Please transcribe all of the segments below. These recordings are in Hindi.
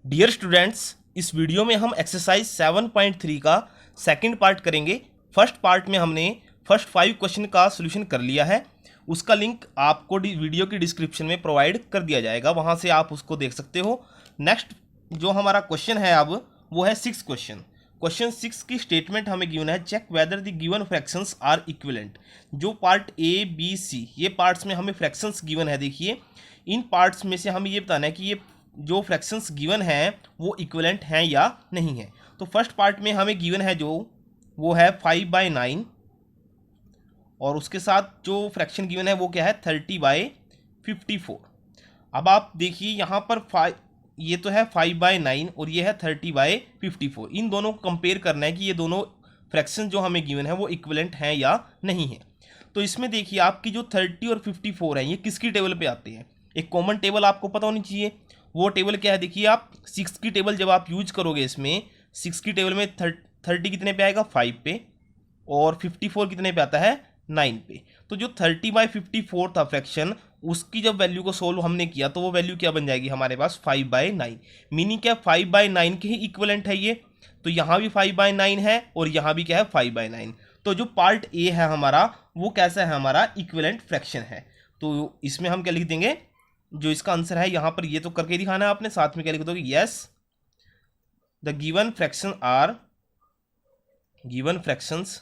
डियर स्टूडेंट्स, इस वीडियो में हम एक्सरसाइज 7.3 का सेकंड पार्ट करेंगे। फर्स्ट पार्ट में हमने फर्स्ट 5 क्वेश्चन का सॉल्यूशन कर लिया है। उसका लिंक आपको वीडियो की डिस्क्रिप्शन में प्रोवाइड कर दिया जाएगा, वहां से आप उसको देख सकते हो। नेक्स्ट जो हमारा क्वेश्चन है अब वो है 6 क्वेश्चन। क्वेश्चन 6 की स्टेटमेंट हमें गिवन है, check whether the given fractions are equivalent. जो पार्ट ए बी सी ये पार्ट्स में हमें फ्रैक्शंस गिवन है। देखिए, इन पार्ट्स में से हमें ये बताना है कि ये जो फ्रैक्शंस गिवन हैं वो इक्विवेलेंट हैं या नहीं है। तो फर्स्ट पार्ट में हमें गिवन है जो वो है 5/9, और उसके साथ जो फ्रैक्शन गिवन है वो क्या है 30/54। अब आप देखिए यहाँ पर 5, ये तो है 5/9 और ये है 30/54। इन दोनों को कंपेयर करना है कि ये दोनों फ्रैक्शन जो हमें गिवन है वो इक्विवेलेंट हैं या नहीं है। तो इसमें देखिए आपकी जो 30 और 54 है ये किसकी टेबल पे आते हैं। एक कॉमन टेबल आपको पता होनी चाहिए। वो टेबल क्या है, देखिए आप 6 की टेबल जब आप यूज करोगे, इसमें 6 की टेबल में 30 कितने पे आएगा 5 पे, और 54 कितने पे आता है 9 पे। तो जो 30/54 था फ्रैक्शन, उसकी जब वैल्यू को सोल्व हमने किया तो वो वैल्यू क्या बन जाएगी हमारे पास 5/9। मीनिंग क्या 5/9 के ही इक्विवेलेंट है ये। तो यहाँ भी 5/9 है और यहाँ भी क्या है 5/9। तो जो पार्ट ए है हमारा वो कैसा है, हमारा इक्विवेलेंट फ्रैक्शन है। तो इसमें हम क्या लिख देंगे, जो इसका आंसर है यहाँ पर, ये तो करके दिखाना है आपने, साथ में क्या लिख दोगे, yes the given fraction are given fractions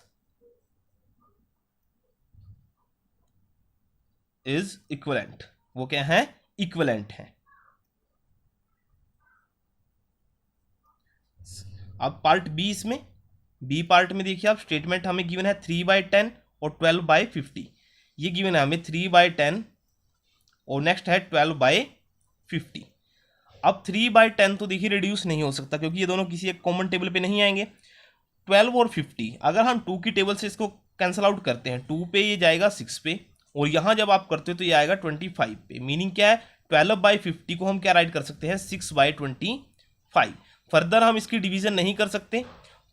is equivalent. वो क्या है, इक्विवेलेंट है। अब पार्ट बी, इसमें बी पार्ट में देखिए आप स्टेटमेंट हमें गिवन है 3/10 और 12/50। ये गिवन है हमें 3/10 और नेक्स्ट है 12/50। अब 3/10 तो देखिए रिड्यूस नहीं हो सकता क्योंकि ये दोनों किसी एक कॉमन टेबल पे नहीं आएंगे। 12 और 50 अगर हम 2 की टेबल से इसको कैंसिल आउट करते हैं, 2 पे ये जाएगा 6 पे, और यहाँ जब आप करते हो तो ये आएगा 25 पे। मीनिंग क्या है, 12/50 को हम क्या राइट कर सकते हैं 6/25। फर्दर हम इसकी डिवीजन नहीं कर सकते,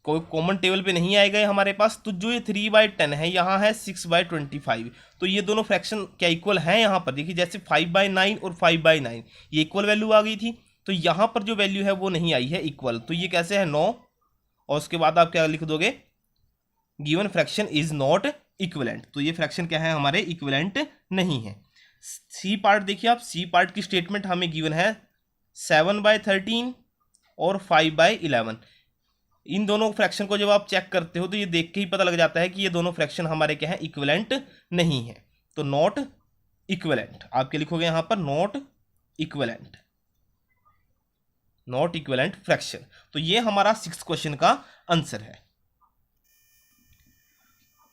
कोई कॉमन टेबल पे नहीं आएगा ये हमारे पास। तो जो ये 3/10 है यहाँ है 6/25। तो ये दोनों फ्रैक्शन क्या इक्वल हैं यहाँ पर, देखिए जैसे 5/9 और 5/9 ये इक्वल वैल्यू आ गई थी, तो यहाँ पर जो वैल्यू है वो नहीं आई है इक्वल। तो ये कैसे है 9, और उसके बाद आप क्या लिख दोगे, given fraction is not equivalent. तो ये फ्रैक्शन क्या है हमारे इक्विवेलेंट नहीं है। सी पार्ट देखिए आप, सी पार्ट की स्टेटमेंट हमें गिवन है 7/13 और 5/11। इन दोनों फ्रैक्शन को जब आप चेक करते हो तो ये देख के ही पता लग जाता है कि ये दोनों फ्रैक्शन हमारे क्या है, इक्विवेलेंट नहीं है। तो नॉट इक्विवेलेंट आप क्या लिखोगे यहाँ पर, not equivalent, not equivalent fraction. तो ये हमारा 6 क्वेश्चन का आंसर है।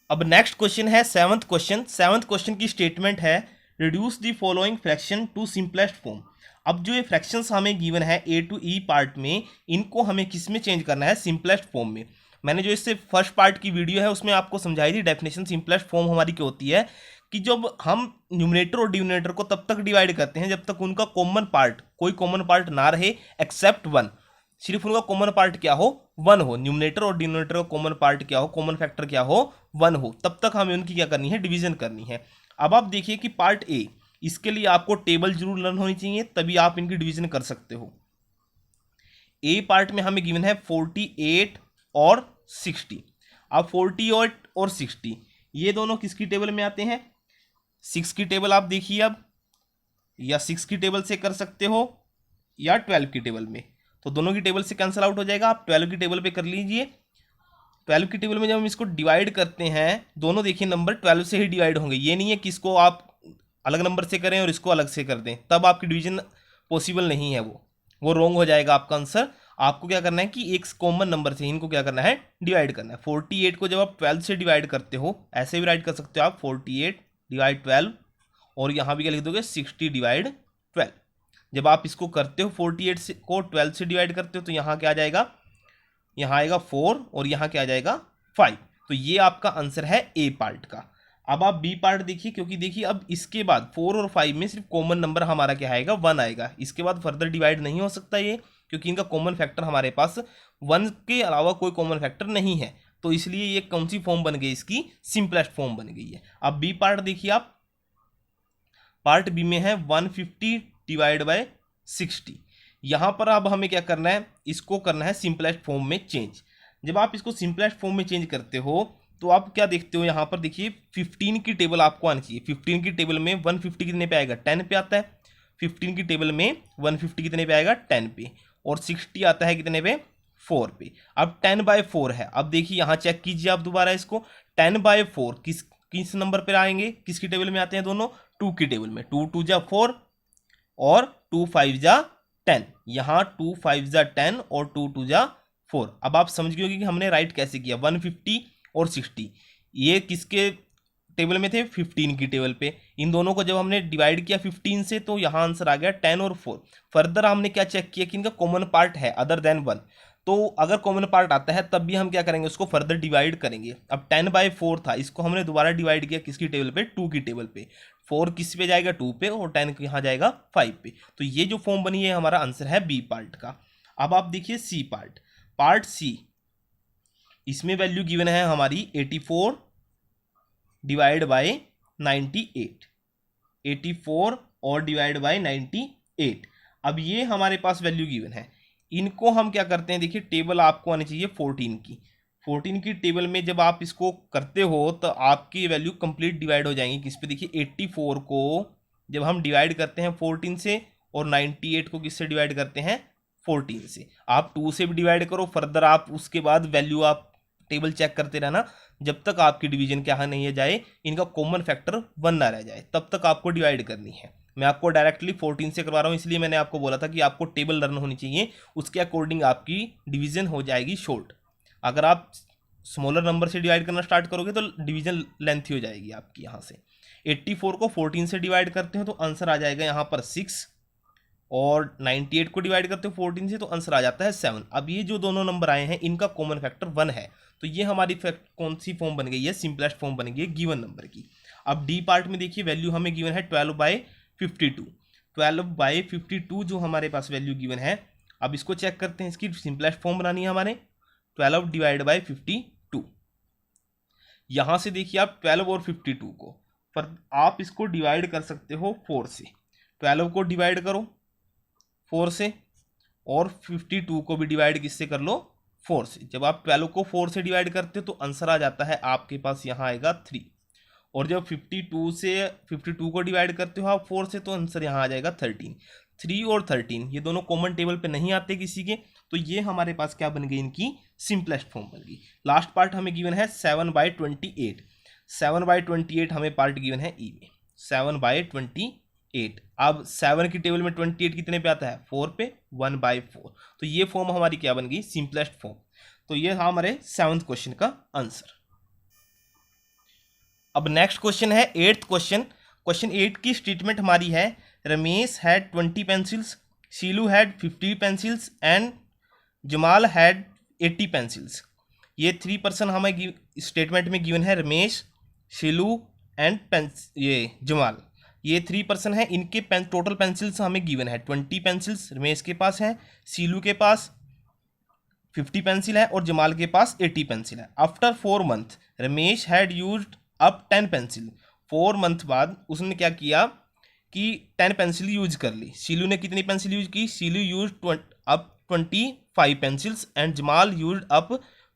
अब नेक्स्ट क्वेश्चन है 7th क्वेश्चन। 7th क्वेश्चन की स्टेटमेंट है, reduce the following fraction to simplest form. अब जो ये फ्रैक्शंस हमें गिवन है ए टू ई पार्ट में, इनको हमें किस में चेंज करना है, सिंपलेस्ट फॉर्म में। मैंने जो इससे फर्स्ट पार्ट की वीडियो है उसमें आपको समझाई थी डेफिनेशन सिंपलेस्ट फॉर्म हमारी क्या होती है, कि जब हम न्यूमरेटर और डिनोमिनेटर को तब तक डिवाइड करते हैं जब तक उनका कॉमन पार्ट, कोई कॉमन पार्ट ना रहे एक्सेप्ट वन। सिर्फ उनका कॉमन पार्ट क्या हो, वन हो। न्यूमरेटर और डिनोमिनेटर का कॉमन पार्ट क्या हो, कॉमन फैक्टर क्या हो, वन हो। तब तक हमें उनकी क्या करनी है, डिवीजन करनी है। अब आप देखिए कि पार्ट ए, इसके लिए आपको टेबल जरूर लर्न होनी चाहिए, तभी आप इनकी डिवीजन कर सकते हो। ए पार्ट में हमें गिवन है 48 और 60। अब 48 और 60 ये दोनों किसकी टेबल में आते हैं, 6 की टेबल आप देखिए अब, या 6 की टेबल से कर सकते हो या 12 की टेबल में। तो दोनों की टेबल से कैंसिल आउट हो जाएगा, आप 12 की टेबल पे कर लीजिए। 12 की टेबल में जब हम इसको डिवाइड करते हैं, दोनों देखिए नंबर 12 से ही डिवाइड होंगे। ये नहीं है कि इसको आप अलग नंबर से करें और इसको अलग से कर दें, तब आपकी डिवीजन पॉसिबल नहीं है, वो रॉन्ग हो जाएगा आपका आंसर। आपको क्या करना है कि एक कॉमन नंबर से इनको क्या करना है, डिवाइड करना है। 48 को जब आप 12 से डिवाइड करते हो, ऐसे भी राइट कर सकते हो आप, 48 डिवाइड 12, और यहाँ भी क्या लिख दोगे 60 डिवाइड 12। जब आप इसको करते हो 48 से को 12 से डिवाइड करते हो तो यहाँ क्या आ जाएगा, यहाँ आएगा 4 और यहाँ क्या आ जाएगा 5। तो ये आपका आंसर है ए पार्ट का। अब आप बी पार्ट देखिए, क्योंकि देखिए अब इसके बाद 4 और 5 में सिर्फ कॉमन नंबर हमारा क्या आएगा, 1 आएगा। इसके बाद फर्दर डिवाइड नहीं हो सकता ये, क्योंकि इनका कॉमन फैक्टर हमारे पास 1 के अलावा कोई कॉमन फैक्टर नहीं है। तो इसलिए ये कौन सी फॉर्म बन गई, इसकी सिंपलेस्ट फॉर्म बन गई है। अब बी पार्ट देखिए आप, पार्ट बी में है 150 डिवाइड बाय 60। यहाँ पर अब हमें क्या करना है, इसको करना है सिंपलेस्ट फॉर्म में चेंज। जब आप इसको सिंपलेस्ट फॉर्म में चेंज करते हो तो आप क्या देखते हो, यहाँ पर देखिए 15 की टेबल आपको आनी चाहिए। 15 की टेबल में 150 कितने पे आएगा, 10 पे आता है। 15 की टेबल में 150 कितने पे आएगा, 10 पे। और 60 आता है कितने पे, 4 पे। अब 10/4 है। अब देखिए यहाँ चेक कीजिए आप दोबारा इसको, 10/4 किस नंबर पर आएंगे, किसकी टेबल में आते हैं दोनों, 2 की टेबल में। 2 2 जा 4 और 2 5 जा 10। यहाँ 2 5 जा 10 और 2 2 जा 4। अब आप समझ गए कि हमने राइट कैसे किया। 150 और 60 ये किसके टेबल में थे, 15 की टेबल पे। इन दोनों को जब हमने डिवाइड किया 15 से तो यहाँ आंसर आ गया 10 और 4। फर्दर हमने क्या चेक किया कि इनका कॉमन पार्ट है अदर देन 1। तो अगर कॉमन पार्ट आता है तब भी हम क्या करेंगे, उसको फर्दर डिवाइड करेंगे। अब 10/4 था, इसको हमने दोबारा डिवाइड किया किसकी टेबल पे, 2 की टेबल पे। 4 किस पे जाएगा, 2 पे, और 10 यहाँ जाएगा 5 पे। तो ये जो फॉर्म बनी है हमारा आंसर है बी पार्ट का। अब आप देखिए सी पार्ट, पार्ट सी, इसमें वैल्यू गिवन है हमारी 84 डिवाइड बाय 98। 84 और डिवाइड बाय 98। अब ये हमारे पास वैल्यू गिवन है। इनको हम क्या करते हैं, देखिए टेबल आपको आनी चाहिए 14 की। 14 की टेबल में जब आप इसको करते हो तो आपकी वैल्यू कंप्लीट डिवाइड हो जाएंगी किस पे, देखिए 84 को जब हम डिवाइड करते हैं 14 से, और 98 को किससे डिवाइड करते हैं, 14 से। आप 2 से भी डिवाइड करो, फर्दर आप उसके बाद वैल्यू आप टेबल चेक करते रहना जब तक आपकी डिवीजन क्या नहीं है जाए, इनका कॉमन फैक्टर 1 ना रह जाए, तब तक आपको डिवाइड करनी है। मैं आपको डायरेक्टली 14 से करवा रहा हूँ, इसलिए मैंने आपको बोला था कि आपको टेबल लर्न होनी चाहिए, उसके अकॉर्डिंग आपकी डिवीजन हो जाएगी शॉर्ट। अगर आप स्मॉलर नंबर से डिवाइड करना स्टार्ट करोगे तो डिवीजन लेंथी हो जाएगी आपकी। यहाँ से 84 को 14 से डिवाइड करते हो तो आंसर आ जाएगा यहाँ पर 6, और 98 को डिवाइड करते हो 14 से तो आंसर आ जाता है 7। अब ये जो दोनों नंबर आए हैं इनका कॉमन फैक्टर 1 है, तो ये हमारी कौन सी फॉर्म बन गई है, सिंपलेस्ट फॉर्म बन गई है गिवन नंबर की। अब डी पार्ट में देखिए वैल्यू हमें गिवन है 12/52। 12/52 जो हमारे पास वैल्यू गिवन है, अब इसको चेक करते हैं, इसकी सिंपलेस्ट फॉर्म बनानी है हमारे। 12 डिवाइड बाई 52। यहाँ से देखिए आप 12 और 52 को, पर आप इसको डिवाइड कर सकते हो 4 से। 12 को डिवाइड करो 4 से, और 52 को भी डिवाइड किससे कर लो, 4 से। जब आप 12 को 4 से डिवाइड करते हो तो आंसर आ जाता है आपके पास, यहाँ आएगा 3। और जब 52 से 52 को डिवाइड करते हो आप 4 से तो आंसर यहाँ आ जाएगा 13। 3 और 13 ये दोनों कॉमन टेबल पे नहीं आते किसी के, तो ये हमारे पास क्या बन गई, इनकी सिंपलेस्ट फॉर्म बन गई। लास्ट पार्ट हमें गिवन है 7/28। 7/28 हमें पार्ट गिवन है ई में, 7/28। अब 7 की टेबल में 28 कितने पे आता है, 4 पे, 1/4। तो ये फॉर्म हमारी क्या बन गई, सिंपलेस्ट फॉर्म। तो ये था हमारे 7th क्वेश्चन का आंसर। अब नेक्स्ट क्वेश्चन है 8th क्वेश्चन। क्वेश्चन 8 की स्टेटमेंट हमारी है, Ramesh had 20 pencils, शीलू had 50 pencils and Jamal had 80 pencils. ये 3 पर्सन हमें स्टेटमेंट में गिवन है, रमेश, शीलू एंड ये जमाल, ये 3 पर्सन है। इनके टोटल पेंसिल्स हमें गिवन है 20 पेंसिल्स रमेश के पास है, शीलू के पास 50 पेंसिल है और जमाल के पास 80 पेंसिल है। After 4 month Ramesh had used up 10 pencil. 4 month बाद उसने क्या किया कि 10 पेंसिल यूज कर ली। शीलू ने कितनी पेंसिल यूज की, Sheelu use up 25 pencils and Jamal use up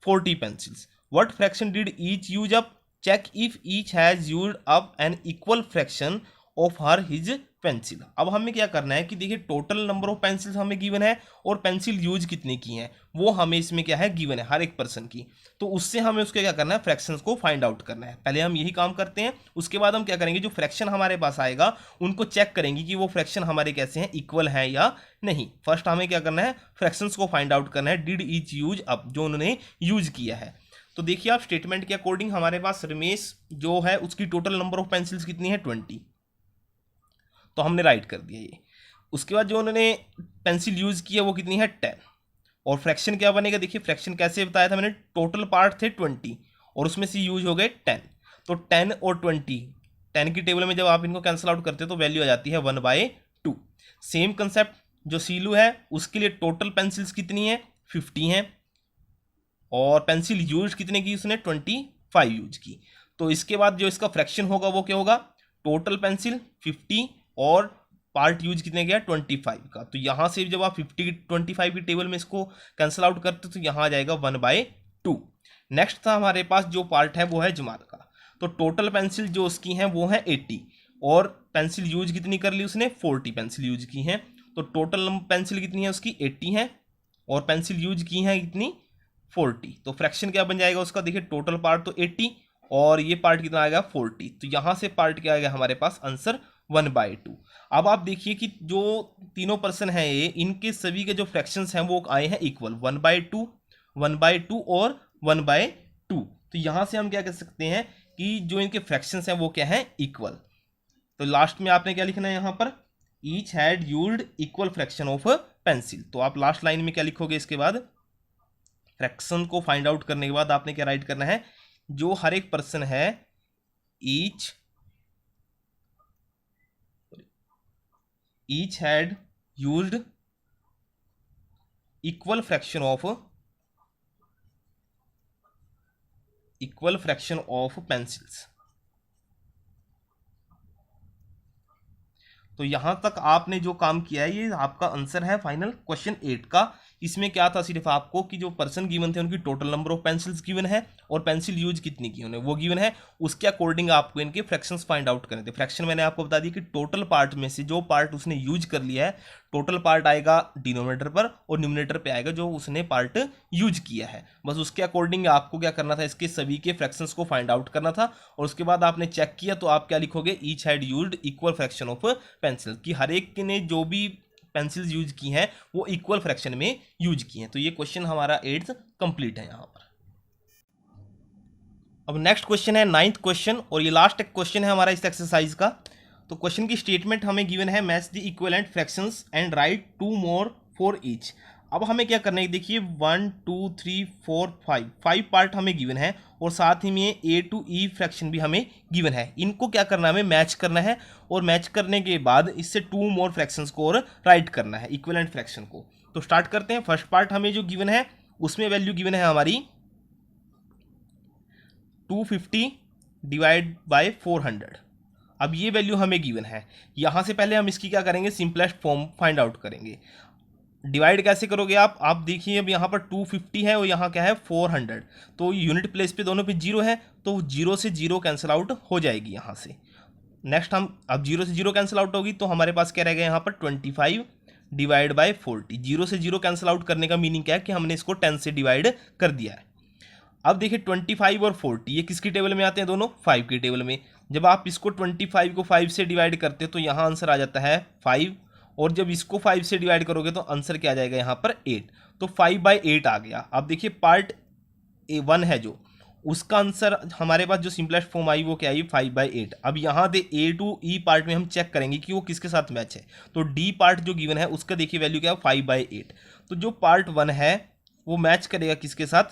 40 pencils. What fraction did each use up, check if each has use up an equal fraction of her his pencil. अब हमें क्या करना है कि देखिए टोटल नंबर ऑफ पेंसिल्स हमें गिवन है और पेंसिल यूज कितने की हैं वो हमें इसमें क्या है गिवन है हर एक पर्सन की। तो उससे हमें उसके क्या करना है, फ्रैक्शंस को फाइंड आउट करना है। पहले हम यही काम करते हैं, उसके बाद हम क्या करेंगे, जो फ्रैक्शन हमारे पास आएगा उनको चेक करेंगे कि वो फ्रैक्शन हमारे कैसे हैं, इक्वल हैं या नहीं। फर्स्ट हमें क्या करना है, फ्रैक्शंस को फाइंड आउट करना है। डिड ईच यूज अप, जो उन्होंने यूज किया है। तो देखिए आप स्टेटमेंट के अकॉर्डिंग हमारे पास रमेश जो है उसकी टोटल नंबर ऑफ पेंसिल्स कितनी है, 20, तो हमने राइट कर दिया ये। उसके बाद जो उन्होंने पेंसिल यूज किया वो कितनी है, 10। और फ्रैक्शन क्या बनेगा, देखिए फ्रैक्शन कैसे बताया था मैंने, टोटल पार्ट थे 20 और उसमें से यूज हो गए 10। तो 10 और 20, 10 की टेबल में जब आप इनको कैंसिल आउट करते हो तो वैल्यू आ जाती है 1/2। सेम कंसेप्ट जो सीलू है उसके लिए टोटल पेंसिल्स कितनी है, 50 हैं, और पेंसिल यूज कितने की उसने, 25 यूज की। तो इसके बाद जो इसका फ्रैक्शन होगा वो क्या होगा, टोटल पेंसिल 50 और पार्ट यूज कितने गया 25 का, तो यहाँ से जब आप 25 की टेबल में इसको कैंसिल आउट करते तो यहाँ आ जाएगा 1/2। नेक्स्ट था हमारे पास जो पार्ट है वो है जमात का, तो टोटल पेंसिल जो उसकी हैं वो है 80 और पेंसिल यूज कितनी कर ली उसने 40 पेंसिल यूज की हैं, तो टोटल पेंसिल कितनी है उसकी 80 है और पेंसिल यूज की हैं कितनी 40, तो फ्रैक्शन क्या बन जाएगा उसका, देखिए टोटल पार्ट तो 80 और ये पार्ट कितना आएगा 40, तो यहाँ से पार्ट क्या आएगा हमारे पास आंसर 1/2। अब आप देखिए कि जो तीनों पर्सन हैं ये, इनके सभी के जो फ्रैक्शंस हैं वो आए हैं इक्वल 1/2, 1/2 और 1/2, तो यहाँ से हम क्या कह सकते हैं कि जो इनके फ्रैक्शंस हैं वो क्या है इक्वल। तो लास्ट में आपने क्या लिखना है यहाँ पर, each had used equal fraction of pencil, तो आप लास्ट लाइन में क्या लिखोगे इसके बाद, फ्रैक्शन को फाइंड आउट करने के बाद आपने क्या राइट करना है, जो हर एक पर्सन है each had used equal fraction of pencils. तो यहां तक आपने जो काम किया है ये आपका आंसर है फाइनल क्वेश्चन 8 का। इसमें क्या था सिर्फ आपको कि जो पर्सन गिवन थे उनकी total number of pencils given है और पेंसिल यूज कितनी की उन्हें वो गिवन है, उसके अकॉर्डिंग आपको इनके फ्रैक्शंस फाइंड आउट करने थे। फ्रैक्शन मैंने आपको बता दी कि टोटल पार्ट में से जो पार्ट उसने यूज कर लिया है, टोटल पार्ट आएगा डिनोमिनेटर पर और न्यूमरेटर पे आएगा जो उसने पार्ट यूज किया है, बस उसके अकॉर्डिंग आपको क्या करना था, इसके सभी के फ्रैक्शंस को फाइंड आउट करना था। और उसके बाद आपने चेक किया तो आप क्या लिखोगे, each had used equal fraction of pencil, कि हर एक ने जो भी पेंसिल्स यूज की हैं वो इक्वल फ्रैक्शन में यूज की हैं। तो ये क्वेश्चन हमारा 8th कंप्लीट है यहाँ पर। अब नेक्स्ट क्वेश्चन है 9th क्वेश्चन और ये लास्ट क्वेश्चन है हमारा इस एक्सरसाइज का। तो क्वेश्चन की स्टेटमेंट हमें गिवन है, match the equivalent fractions and right 2 more for each. अब हमें क्या करना है, देखिए 1 2 3 4 5 पार्ट हमें गिवन है और साथ ही में A to E फ्रैक्शन भी हमें गिवन है। इनको क्या करना है, हमें मैच करना है और मैच करने के बाद इससे 2 मोर फ्रैक्शंस को और राइट करना है इक्विवेलेंट फ्रैक्शन को। तो स्टार्ट करते हैं। फर्स्ट पार्ट हमें जो गिवन है उसमें वैल्यू गिवन है हमारी 250 डिवाइड बाय 400। अब ये वैल्यू हमें गिवन है, यहाँ से पहले हम इसकी क्या करेंगे, सिंपलेस्ट फॉर्म फाइंड आउट करेंगे। डिवाइड कैसे करोगे आप देखिए अब यहाँ पर 250 है और यहाँ क्या है 400, तो यूनिट प्लेस पे दोनों पे 0 है तो 0 से 0 कैंसिल आउट हो जाएगी यहाँ से। नेक्स्ट हम अब 0 से 0 कैंसिल आउट होगी तो हमारे पास क्या रहेगा यहाँ पर 25 डिवाइड बाय 40। 0 से 0 कैंसिल आउट करने का मीनिंग क्या है कि हमने इसको 10 से डिवाइड कर दिया है। अब देखिए 25 और 40 ये किसकी टेबल में आते हैं, दोनों 5 की टेबल में। जब आप इसको 25 को 5 से डिवाइड करते हो तो यहाँ आंसर आ जाता है 5 और जब इसको 5 से डिवाइड करोगे तो आंसर क्या आ जाएगा यहाँ पर 8, तो 5/8 आ गया। अब देखिए पार्ट A1 है जो उसका आंसर हमारे पास जो सिंपलेस्ट फॉर्म आई वो क्या आई 5/8। अब यहाँ से A to E पार्ट में हम चेक करेंगे कि वो किसके साथ मैच है, तो D पार्ट जो गिवन है उसका देखिए वैल्यू क्या है 5/8, तो जो पार्ट 1 है वो मैच करेगा किसके साथ,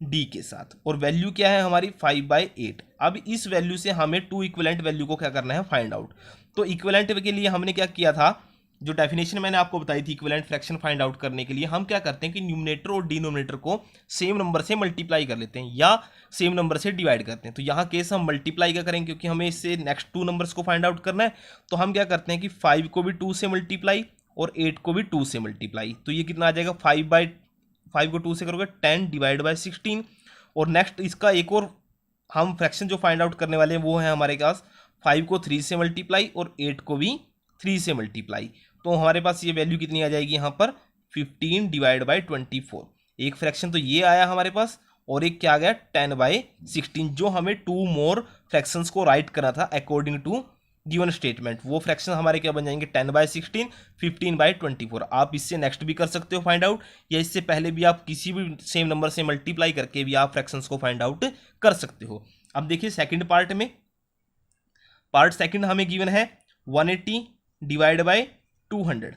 D के साथ, और वैल्यू क्या है हमारी 5/8। अब इस वैल्यू से हमें 2 इक्विवेलेंट वैल्यू को क्या करना है फाइंड आउट। तो इक्विवेलेंट के लिए हमने क्या किया था, जो डेफिनेशन मैंने आपको बताई थी इक्विवेलेंट फ्रैक्शन फाइंड आउट करने के लिए, हम क्या करते हैं कि न्यूमरेटर और डिनोमिनेटर को सेम नंबर से मल्टीप्लाई कर लेते हैं या सेम नंबर से डिवाइड करते हैं। तो यहाँ केस हम मल्टीप्लाई क्या करेंगे क्योंकि हमें इससे नेक्स्ट 2 नंबर्स को फाइंड आउट करना है, तो हम क्या करते हैं कि 5 को भी 2 से मल्टीप्लाई और 8 को भी 2 से मल्टीप्लाई, तो ये कितना आ जाएगा 5 को 2 से करोगे 10 डिवाइड बाय 16। और नेक्स्ट इसका एक और हम फ्रैक्शन जो फाइंड आउट करने वाले हैं वो है हमारे पास 5 को 3 से मल्टीप्लाई और 8 को भी 3 से मल्टीप्लाई, तो हमारे पास ये वैल्यू कितनी आ जाएगी यहाँ पर 15 डिवाइड बाय 24। एक फ्रैक्शन तो ये आया हमारे पास और एक क्या आ गया 10/16, जो हमें 2 मोर फ्रैक्शंस को राइट करना था अकॉर्डिंग टू गिवन स्टेटमेंट। वो फ्रैक्शन हमारे क्या बन जाएंगे 10/16, 15/24। आप इससे नेक्स्ट भी कर सकते हो फाइंड आउट, या इससे पहले भी आप किसी भी सेम नंबर से मल्टीप्लाई करके भी आप फ्रैक्शंस को फाइंड आउट कर सकते हो। अब देखिए सेकंड पार्ट में, पार्ट सेकंड हमें गिवन है 180 डिवाइड बाय 200।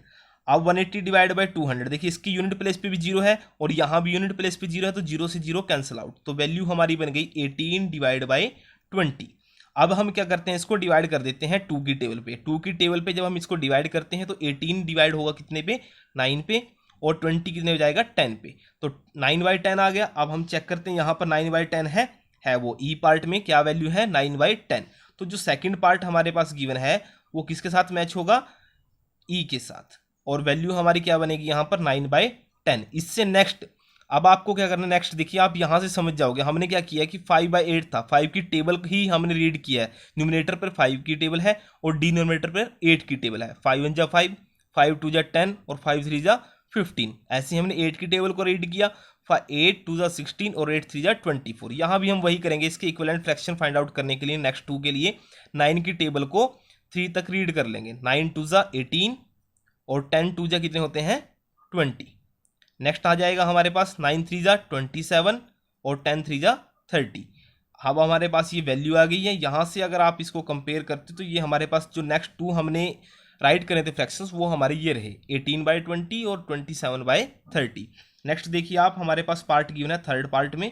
अब 180 डिवाइड बाय 200 देखिए इसकी यूनिट प्लेस पे भी 0 है और यहाँ भी यूनिट प्लेस पे 0 है, तो 0 से 0 कैंसिल आउट, तो वैल्यू हमारी बन गई 18 डिवाइड बाय 20। अब हम क्या करते हैं, इसको डिवाइड कर देते हैं 2 की टेबल पे। 2 की टेबल पे जब हम इसको डिवाइड करते हैं तो 18 डिवाइड होगा कितने पे 9 पे और 20 कितने हो जाएगा 10 पे, तो 9/10 आ गया। अब हम चेक करते हैं यहाँ पर 9/10 है वो ई पार्ट में क्या वैल्यू है 9/10। तो जो सेकंड पार्ट हमारे पास गिवन है वो किसके साथ मैच होगा, ई के साथ, और वैल्यू हमारी क्या बनेगी यहाँ पर 9/10। इससे नेक्स्ट अब आपको क्या करना है, नेक्स्ट देखिए आप यहाँ से समझ जाओगे हमने क्या किया कि 5/8 था, 5 की टेबल ही हमने रीड किया है। न्यूमिनेटर पर 5 की टेबल है और डिनोमिनेटर पर 8 की टेबल है। 5 1 जा 5, 5 2 जा 10 और 5 3 जा 15। ऐसे हमने 8 की टेबल को रीड किया। 8 2 जा 16 और 8 3 जा 24। यहाँ भी हम वही करेंगे, इसके इक्विवेलेंट फ्रैक्शन फाइंड आउट करने के लिए नेक्स्ट 2 के लिए 9 की टेबल को 3 तक रीड कर लेंगे। 9 2 जा 18 और 10 2 जा कितने होते हैं 20। नेक्स्ट आ जाएगा हमारे पास 9 3 जा 27 और 10 3 जा 30। अब हमारे पास ये वैल्यू आ गई है। यहाँ से अगर आप इसको कंपेयर करते तो ये हमारे पास जो नेक्स्ट 2 हमने राइट करे थे फ्रैक्शंस वो हमारे ये रहे 18/20 और 27/30। नेक्स्ट देखिए आप, हमारे पास पार्ट गिवन है थर्ड पार्ट में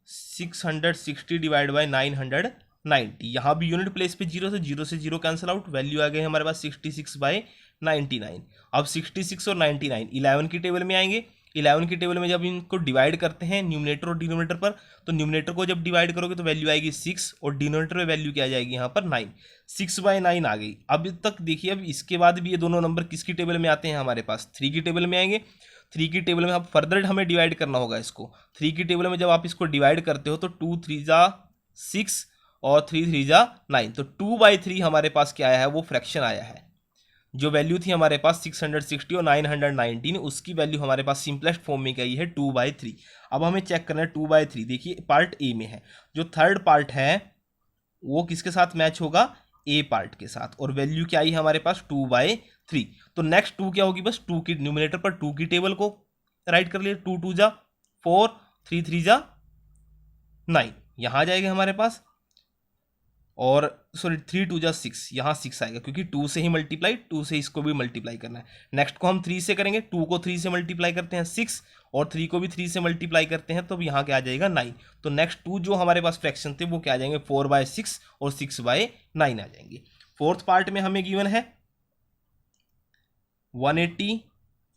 660 डिवाइड बाई 990। यहाँ भी यूनिट प्लेस पे 0 से 0 कैंसिल आउट, वैल्यू आ गई हमारे पास 66/99। अब 66 और 99 11 की टेबल में आएंगे। 11 की टेबल में जब इनको डिवाइड करते हैं न्यूमिनेटर और डिनोमिनेटर पर, तो न्यूमिनेटर को जब डिवाइड करोगे तो वैल्यू आएगी 6 और डिनोमिनेटर में वैल्यू क्या आ जाएगी यहाँ पर 9। 6/9 आ गई। अब तक देखिए, अब इसके बाद भी ये दोनों नंबर किसकी टेबल में आते हैं हमारे पास 3 की टेबल में आएंगे। 3 की टेबल में अब फर्दर हमें डिवाइड करना होगा इसको। 3 की टेबल में जब आप इसको डिवाइड करते हो तो 2 3 जा 6 और 3 3 जा 9, तो 2/3 हमारे पास क्या आया है, वो फ्रैक्शन आया है। जो वैल्यू थी हमारे पास 660 और 919, उसकी वैल्यू हमारे पास सिंपलेस्ट फॉर्म में गई है 2/3। अब हमें चेक करना है 2/3। देखिए पार्ट ए में है, जो थर्ड पार्ट है वो किसके साथ मैच होगा, ए पार्ट के साथ, और वैल्यू क्या आई हमारे पास 2/3। तो नेक्स्ट 2 क्या होगी, बस 2 की न्यूमिनेटर पर 2 की टेबल को राइट कर लिए। 2 2 जा 4, 3 3 जा 9, यहाँ आ जाएगा हमारे पास, और सॉरी 3 2 जा 6, यहाँ 6 आएगा क्योंकि 2 से ही मल्टीप्लाई, 2 से इसको भी मल्टीप्लाई करना है। नेक्स्ट को हम 3 से करेंगे, 2 को 3 से मल्टीप्लाई करते हैं 6 और 3 को भी 3 से मल्टीप्लाई करते हैं, तो यहाँ क्या आ जाएगा 9। तो नेक्स्ट 2 जो हमारे पास फ्रैक्शन थे वो क्या आ जाएंगे 4/6 और 6/9 आ जाएंगे। फोर्थ पार्ट में हमें गिवन है 180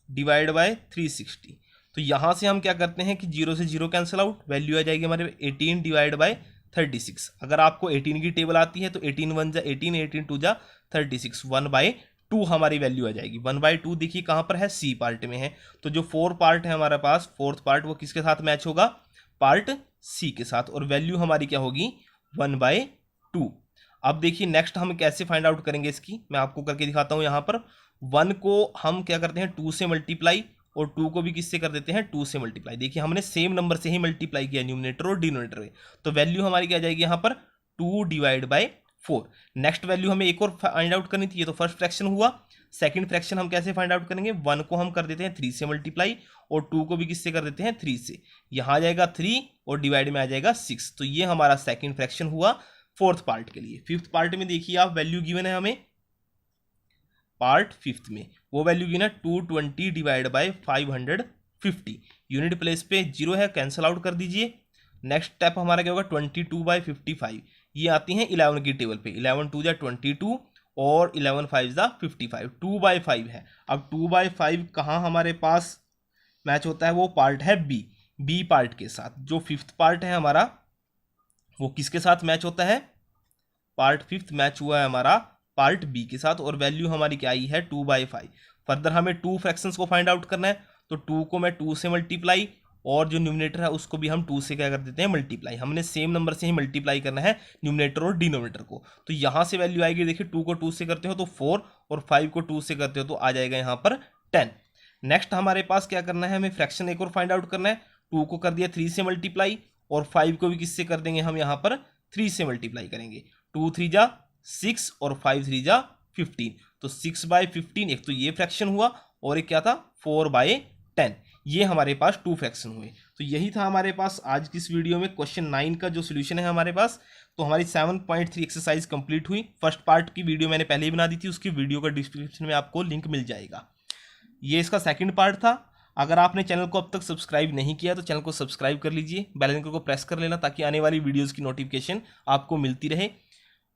डिवाइड बाय 360। तो यहाँ से हम क्या करते हैं कि 0 से 0 कैंसिल आउट, वैल्यू आ जाएगी हमारे 18 डिवाइड बाय 36। अगर आपको 18 की टेबल आती है तो 18 1 जा 18, 18 2 जा 36, 1/2 हमारी वैल्यू आ जाएगी। 1/2 देखिए कहाँ पर है, सी पार्ट में है। तो जो 4 पार्ट है हमारे पास, फोर्थ पार्ट, वो किसके साथ मैच होगा, पार्ट सी के साथ, और वैल्यू हमारी क्या होगी 1/2। अब देखिए नेक्स्ट हम कैसे फाइंड आउट करेंगे इसकी, मैं आपको करके दिखाता हूँ। यहाँ पर 1 को हम क्या करते हैं 2 से मल्टीप्लाई, और 2 को भी किससे कर देते हैं 2 से मल्टीप्लाई। देखिए हमने सेम नंबर से ही मल्टीप्लाई किया न्यूमिनेटर और डिनोमिनेटर में, तो वैल्यू हमारी क्या जाएगी यहाँ पर 2 डिवाइड बाय 4। नेक्स्ट वैल्यू हमें एक और फाइंड आउट करनी थी, ये तो फर्स्ट फ्रैक्शन हुआ। सेकंड फ्रैक्शन हम कैसे फाइंड आउट करेंगे, 1 को हम कर देते हैं 3 से मल्टीप्लाई और 2 को भी किससे कर देते हैं 3 से। यहाँ आ जाएगा 3 और डिवाइड में आ जाएगा 6। तो ये हमारा सेकेंड फ्रैक्शन हुआ फोर्थ पार्ट के लिए। फिफ्थ पार्ट में देखिए आप, वैल्यू गिवन है हमें पार्ट फिफ्थ में, वो वैल्यू गिवन है 220 डिवाइड बाय 550। यूनिट प्लेस पे 0 है, कैंसल आउट कर दीजिए। नेक्स्ट स्टेप हमारा क्या होगा 22/55। ये आती हैं 11 की टेबल पे, 11 2 जा 22 और 11 5 जा 55, 2/5 है। अब 2/5 कहाँ हमारे पास मैच होता है, वो पार्ट है बी पार्ट के साथ। जो फिफ्थ पार्ट है हमारा वो किसके साथ मैच होता है, पार्ट फिफ्थ मैच हुआ है हमारा पार्ट बी के साथ, और वैल्यू हमारी क्या आई है 2/5। फर्दर हमें 2 फ्रैक्शंस को फाइंड आउट करना है, तो 2 को मैं 2 से मल्टीप्लाई और जो न्यूमिनेटर है उसको भी हम 2 से क्या कर देते हैं मल्टीप्लाई। हमने सेम नंबर से ही मल्टीप्लाई करना है न्यूमिनेटर और डिनोमिनेटर को। तो यहाँ से वैल्यू आएगी, देखिए 2 को 2 से करते हो तो 4 और 5 को 2 से करते हो तो आ जाएगा यहाँ पर 10। नेक्स्ट हमारे पास क्या करना है, हमें फ्रैक्शन एक और फाइंड आउट करना है। 2 को कर दिया 3 से मल्टीप्लाई और 5 को भी किससे कर देंगे हम यहाँ पर 3 से मल्टीप्लाई करेंगे। 2 3 जा 6 और 5 3 जा 15। तो 6/15 एक तो ये फ्रैक्शन हुआ और एक क्या था 4/10। ये हमारे पास 2 फ्रैक्शन हुए। तो यही था हमारे पास आज की इस वीडियो में क्वेश्चन 9 का जो सोल्यूशन है हमारे पास। तो हमारी 7.3 एक्सरसाइज कंप्लीट हुई। फर्स्ट पार्ट की वीडियो मैंने पहले ही बना दी थी, उसकी वीडियो का डिस्क्रिप्शन में आपको लिंक मिल जाएगा। ये इसका सेकंड पार्ट था। अगर आपने चैनल को अब तक सब्सक्राइब नहीं किया तो चैनल को सब्सक्राइब कर लीजिए, बेल आइकन को प्रेस कर लेना ताकि आने वाली वीडियोज़ की नोटिफिकेशन आपको मिलती रहे,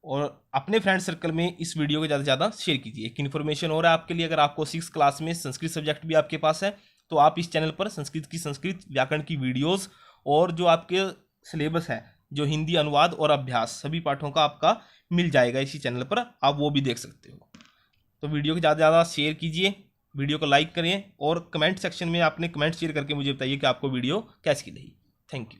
और अपने फ्रेंड सर्कल में इस वीडियो को ज़्यादा से ज़्यादा शेयर कीजिए। एक इन्फॉर्मेशन हो रहा है आपके लिए, अगर आपको 6th क्लास में संस्कृत सब्जेक्ट भी आपके पास है तो आप इस चैनल पर संस्कृत व्याकरण की वीडियोस और जो आपके सिलेबस है, जो हिंदी अनुवाद और अभ्यास सभी पाठों का आपका मिल जाएगा इसी चैनल पर, आप वो भी देख सकते हो। तो वीडियो को ज़्यादा से ज़्यादा शेयर कीजिए, वीडियो को लाइक करिए और कमेंट सेक्शन में आपने कमेंट शेयर करके मुझे बताइए कि आपको वीडियो कैसी लगी। Thank you.